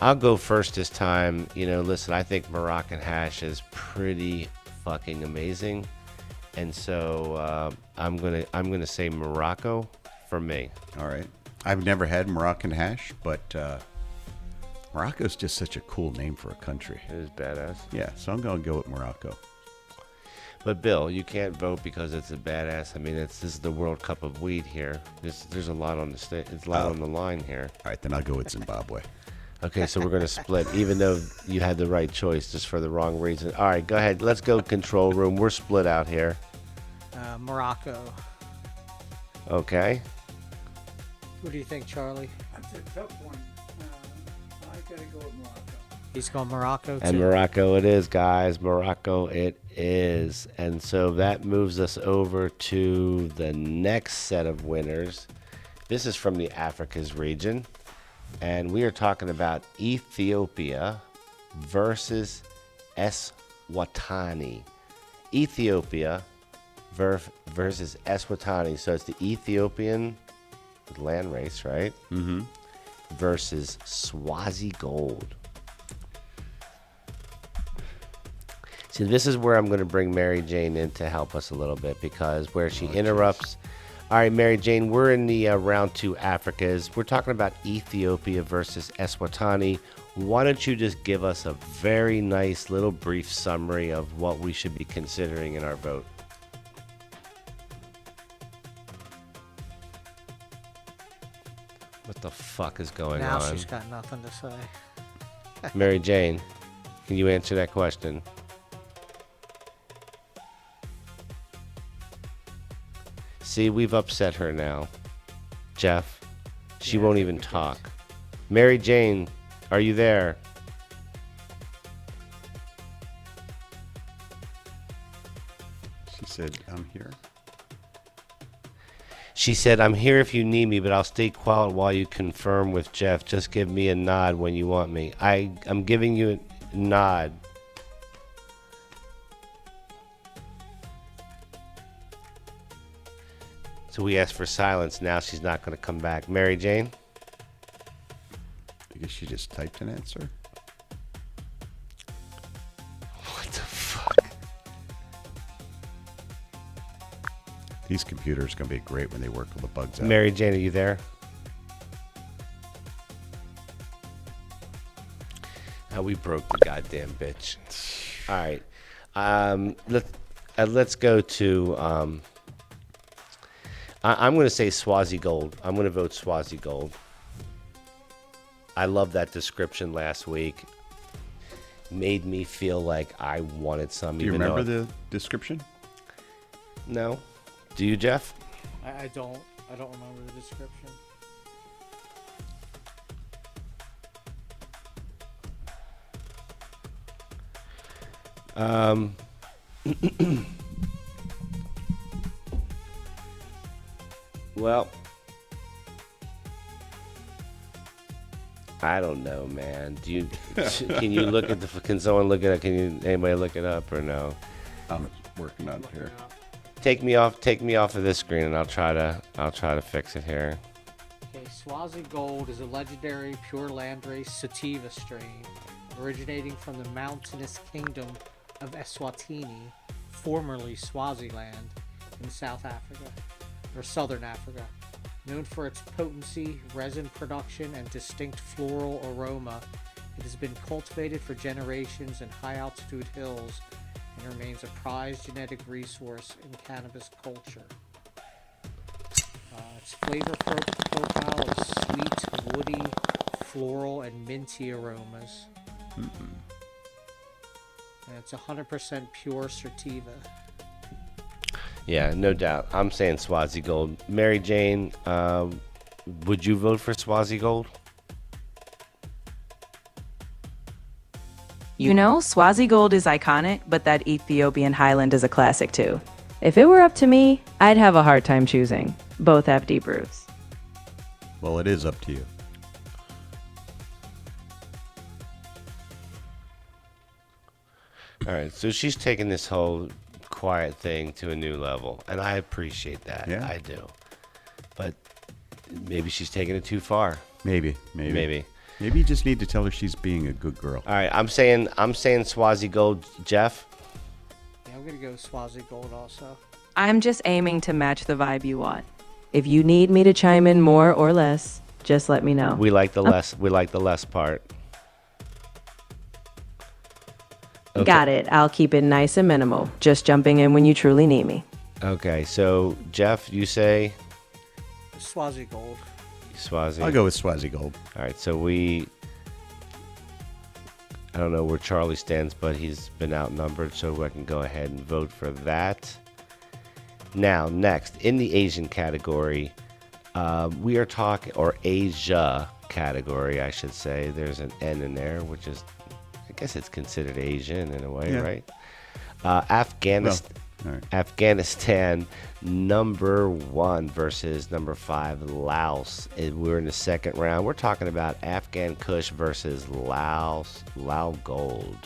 I'll go first this time. Listen, I think Moroccan hash is pretty fucking amazing. And so I'm gonna say Morocco for me. All right. I've never had Moroccan hash, but Morocco's just such a cool name for a country. It is badass. Yeah, so I'm going to go with Morocco. But Bill, you can't vote because it's a badass. I mean, this is the World Cup of weed here. There's a lot on the It's a lot on the line here. All right, then I'll go with Zimbabwe. Okay, so we're gonna split, even though you had the right choice, just for the wrong reason. All right, go ahead. Let's go control room. We're split out here. Morocco. Okay. What do you think, Charlie? That's a tough one. I gotta go with Morocco. He's going Morocco too. And Morocco it is, guys. Morocco it is. And so that moves us over to the next set of winners. This is from the Africa's region. And we are talking about Ethiopia versus Eswatini. Ethiopia versus Eswatini. So it's the Ethiopian Landrace, right? Mm-hmm. Versus Swazi Gold. See, this is where I'm going to bring Mary Jane in to help us a little bit, because where she interrupts. All right, Mary Jane, we're in the round 2 Africas. We're talking about Ethiopia versus Eswatini. Why don't you just give us a very nice little brief summary of what we should be considering in our vote? What the fuck is going Now on? she's got nothing to say. Mary Jane, can you answer that question? See, we've upset her now. Jeff, she Yeah, I won't think even we did. talk. Mary Jane, are you there? She said, I'm here. She said, I'm here if you need me, but I'll stay quiet while you confirm with Jeff. Just give me a nod when you want me. I'm giving you a nod. So we asked for silence. Now she's not going to come back. Mary Jane? I guess she just typed an answer. What the fuck? These computers are going to be great when they work all the bugs out. Mary Jane, are you there? We broke the goddamn bitch. All right. Let's go to... I'm going to say Swazi Gold. I'm going to vote Swazi Gold. I love that description last week. Made me feel like I wanted some. Do you even though remember the description? No. Do you, Jeff? I don't remember the description. Well, I don't know, man. Can you look at the? Can someone look at it? Anybody look it up or no? I'm working on it here. Take me off of this screen, and I'll try to fix it here. Okay, Swazi Gold is a legendary pure landrace sativa strain originating from the mountainous kingdom of Eswatini, formerly Swaziland, in South Africa, or Southern Africa. Known for its potency, resin production, and distinct floral aroma, it has been cultivated for generations in high-altitude hills and remains a prized genetic resource in cannabis culture. Its flavor profile is sweet, woody, floral, and minty aromas. And it's 100% pure sativa. Yeah, no doubt. I'm saying Swazi Gold. Mary Jane, would you vote for Swazi Gold? You know, Swazi Gold is iconic, but that Ethiopian Highland is a classic too. If it were up to me, I'd have a hard time choosing. Both have deep roots. Well, it is up to you. All right, so she's taking this whole quiet thing to a new level, and I appreciate that. Yeah. I do. But maybe she's taking it too far. Maybe. Maybe. Maybe you just need to tell her she's being a good girl. All right, I'm saying Swazi Gold. Jeff? Yeah, I'm gonna go Swazi Gold also. I'm just aiming to match the vibe you want. If you need me to chime in more or less, just let me know. We like the less. We like the less part. Okay. Got it. I'll keep it nice and minimal. Just jumping in when you truly need me. Okay, so Jeff, you say Swazi Gold. Swazi. I'll go with Swazi Gold. All right, so I don't know where Charlie stands, but he's been outnumbered, so I can go ahead and vote for that. Now, next, in the Asian category, we are talking, or Asia category, I should say. There's an N in there, which is, I guess it's considered Asian in a way, Yeah. right? Afghanistan. All right. Afghanistan #1 versus #5 Laos. And we're in the second round. We're talking about Afghan Kush versus Laos. Lao Gold.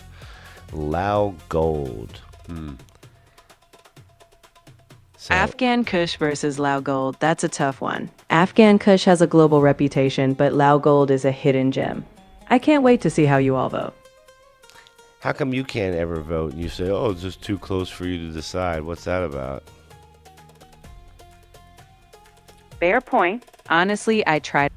So, Afghan Kush versus Lao Gold. That's a tough one. Afghan Kush has a global reputation, but Lao Gold is a hidden gem. I can't wait to see how you all vote. how come you can't ever vote? And you say, "Oh, it's just too close for you to decide." What's that about? Fair point. Honestly, I tried.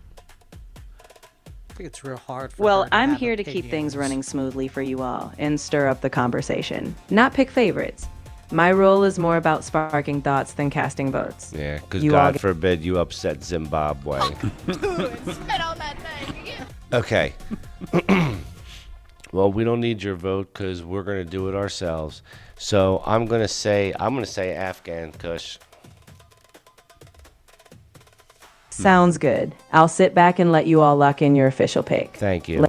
I think it's real hard for Well, her to I'm have here to keep things opinions. running smoothly for you all and stir up the conversation, not pick favorites. My role is more about sparking thoughts than casting votes. Yeah, because You all God get- forbid you upset Zimbabwe. Okay. Well, we don't need your vote because we're going to do it ourselves. So I'm going to say Afghan Kush. Sounds good. I'll sit back and let you all lock in your official pick. Thank you.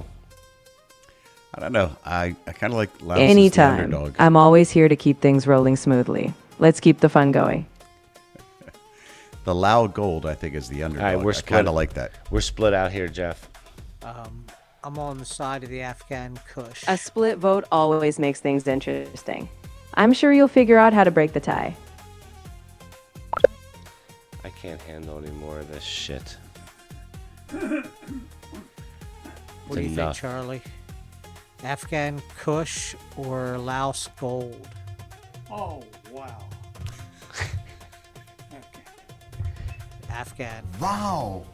I don't know. I kind of like Laos as the Anytime. underdog. I'm always here to keep things rolling smoothly. Let's keep the fun going. The Lao Gold, I think, is the underdog. All right, we're I kind split. of like that. We're split out here, Jeff. I'm on the side of the Afghan Kush. A split vote always makes things interesting. I'm sure you'll figure out how to break the tie. I can't handle any more of this shit. What do you enough. think, Charlie? Afghan Kush or Laos Gold? Oh, wow. Afghan. Wow.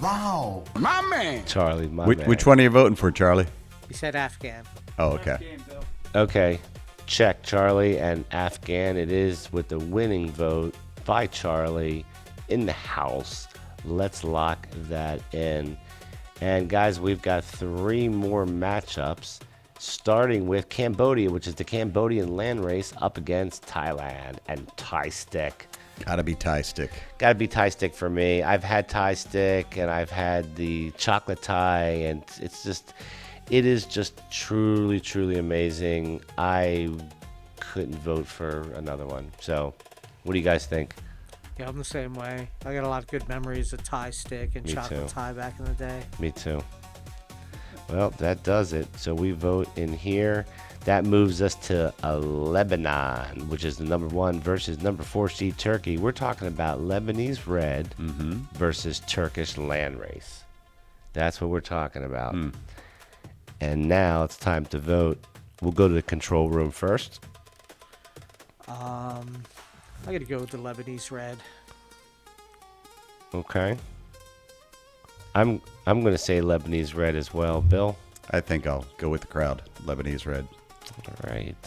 Wow. My man. Charlie, my Which, man. which one are you voting for, Charlie? You said Afghan. Oh, okay. Game, Bill. Okay. Check, Charlie, and Afghan. It is with the winning vote by Charlie in the house. Let's lock that in. And guys, we've got 3 more matchups, starting with Cambodia, which is the Cambodian Landrace up against Thailand and Thai Stick. Gotta be Thai stick. Got to be Thai Stick for me. I've had Thai Stick and I've had the chocolate Thai, and it is just truly, truly amazing. I couldn't vote for another one. So, what do you guys think? Yeah, I'm the same way. I got a lot of good memories of Thai Stick and Me chocolate too. Thai back in the day. Me too. Well, that does it. So we vote in here. That moves us to Lebanon, which is the #1 versus #4 seed Turkey. We're talking about Lebanese Red versus Turkish Landrace. That's what we're talking about. And now it's time to vote. We'll go to the control room first. I got to go with the Lebanese Red. Okay. I'm going to say Lebanese Red as well. Bill? I think I'll go with the crowd. Lebanese Red. All right.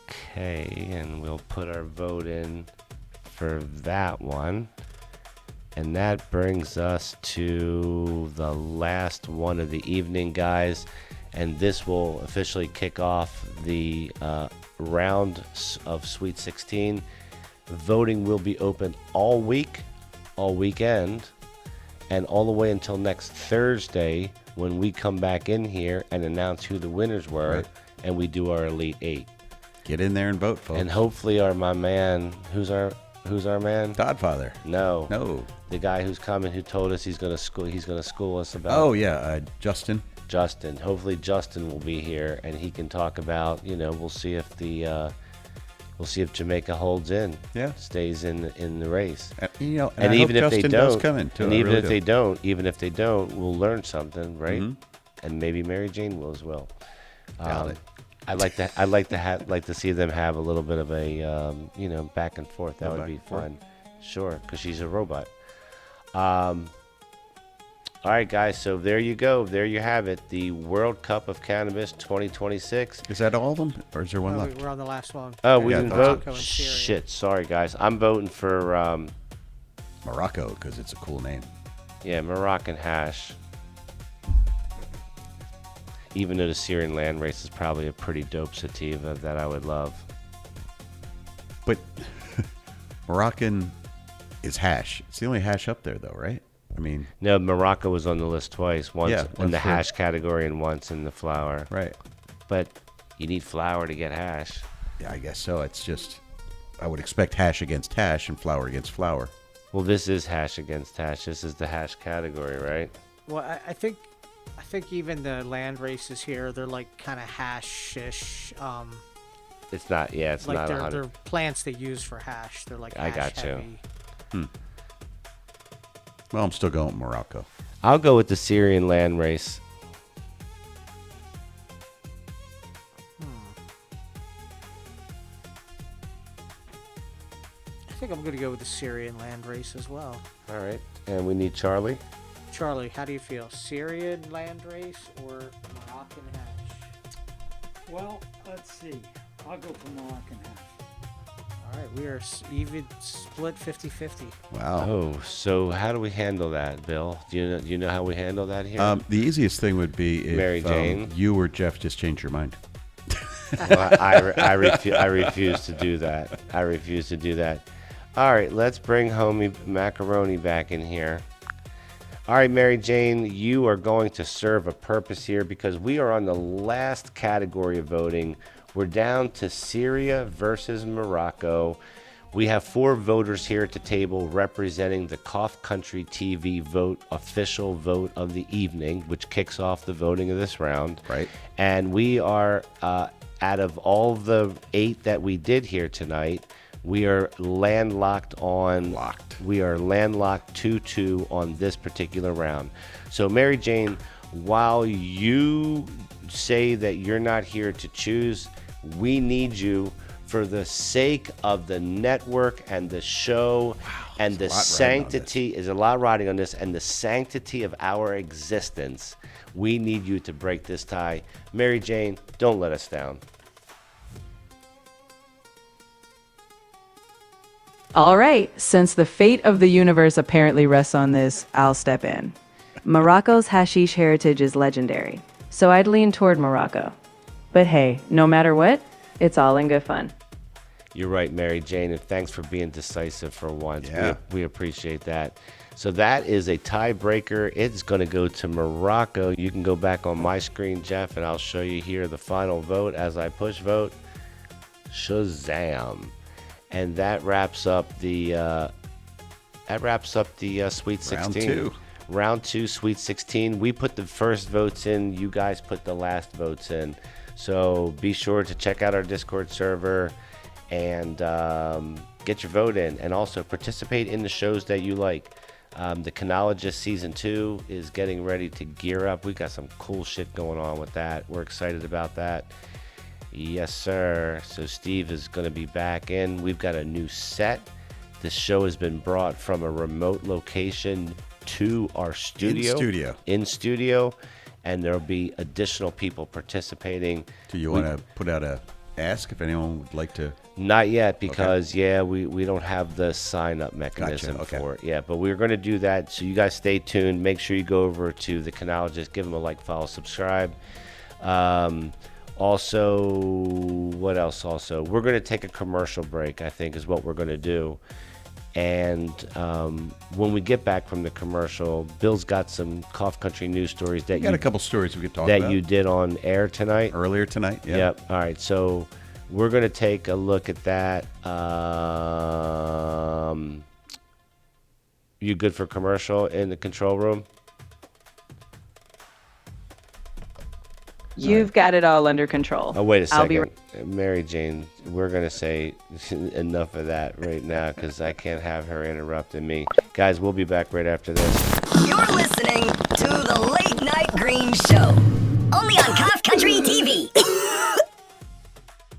Okay, and we'll put our vote in for that one. And that brings us to the last one of the evening, guys. and this will officially kick off the round of Sweet 16. Voting will be open all week, all weekend, and all the way until next Thursday when we come back in here and announce who the winners were, Right. and we do our Elite Eight. Get in there and vote, folks. And hopefully my man, who's our man? Godfather. No. No. The guy who's coming, who told us he's gonna school us about. Oh yeah, Justin. Justin. Hopefully Justin will be here and he can talk about. We'll see if Jamaica holds in. Yeah. Stays in the race. And And I even hope if they Justin does don't, come in too. and I even really if do. they don't, we'll learn something, right? Mm-hmm. And maybe Mary Jane will as well. Doubt it. I'd like to see them have a little bit of a back and forth. That would Back be and forth. fun. Sure, because she's a robot. All right, guys. So there you go. There you have it. The World Cup of Cannabis 2026. Is that all of them, or is there one left? We're on the last one. Oh, we Yeah, didn't Morocco vote. and Syria. Shit. Sorry, guys. I'm voting for Morocco, because it's a cool name. Moroccan hash. Even though the Syrian Landrace is probably a pretty dope sativa that I would love. But Moroccan is hash. It's the only hash up there, though, right? I mean, No, Morocco was on the list twice. Once Yeah, in once the for- hash category and once in the flower. right. But you need flower to get hash. Yeah, I guess so. It's just, I would expect hash against hash and flower against flower. Well, this is hash against hash. This is the hash category, right? Well, I think even the land races here, they're like kind of hash-ish. It's not. Yeah, it's Like not they're 100. plants they use for hash. They're like I hash got you. heavy. Well, I'm still going with Morocco. I'll go with the Syrian Landrace. I think I'm gonna go with the Syrian land race as well. All right. And we need Charlie. Charlie, how do you feel? Syrian land race or Moroccan hash? Well, let's see. I'll go for Moroccan hash. All right, we are even split 50-50. Wow. Oh, so how do we handle that, Bill? Do you know how we handle that here? The easiest thing would be if Mary Jane? you or Jeff just change your mind. Well, I refuse to do that. I refuse to do that. All right, let's bring homie Macaroni back in here. All right, Mary Jane, you are going to serve a purpose here because we are on the last category of voting. We're down to Syria versus Morocco. We have 4 voters here at the table representing the Cough Country TV vote, official vote of the evening, which kicks off the voting of this round. Right. And we are, out of all the 8 that we did here tonight, we are landlocked on. Locked. We are landlocked 2-2 on this particular round. So, Mary Jane, while you say that you're not here to choose, we need you for the sake of the network and the show and the a lot riding on this. sanctity. Is a lot riding on this and the sanctity of our existence. We need you to break this tie. Mary Jane, don't let us down. All right, since the fate of the universe apparently rests on this, I'll step in. Morocco's hashish heritage is legendary, so I'd lean toward Morocco. But hey, no matter what, it's all in good fun. You're right, Mary Jane, and thanks for being decisive for once. Yeah. We appreciate that. So that is a tiebreaker. It's going to go to Morocco. You can go back on my screen, Jeff, and I'll show you here the final vote as I push vote. Shazam. And that wraps up the Sweet 16. Round 2. Round 2, Sweet 16. We put the first votes in. You guys put the last votes in. So be sure to check out our Discord server and get your vote in. And also participate in the shows that you like. The Canologist Season 2 is getting ready to gear up. We've got some cool shit going on with that. We're excited about that. Yes, sir. So Steve is going to be back in. We've got a new set. This show has been brought from a remote location to our studio. In studio. And there'll be additional people participating. Do you want to put out a ask if anyone would like to? Not yet because, we don't have the sign-up mechanism Gotcha, okay. for it. Yeah, but we're going to do that. So you guys stay tuned. Make sure you go over to the Canologist. Give them a like, follow, subscribe. Also, what else? Also, we're going to take a commercial break, I think, is what we're going to do. And when we get back from the commercial, Bill's got some Cough Country news stories that We got a couple stories we could talk that about. you did on air tonight. Earlier tonight, yeah. Yep. All right. So we're going to take a look at that. You good for commercial in the control room? You've got it all under control. Oh, wait a I'll be second. Mary Jane, we're going to say enough of that right now because I can't have her interrupting me. Guys, we'll be back right after this. You're listening to the Late Night Green Show.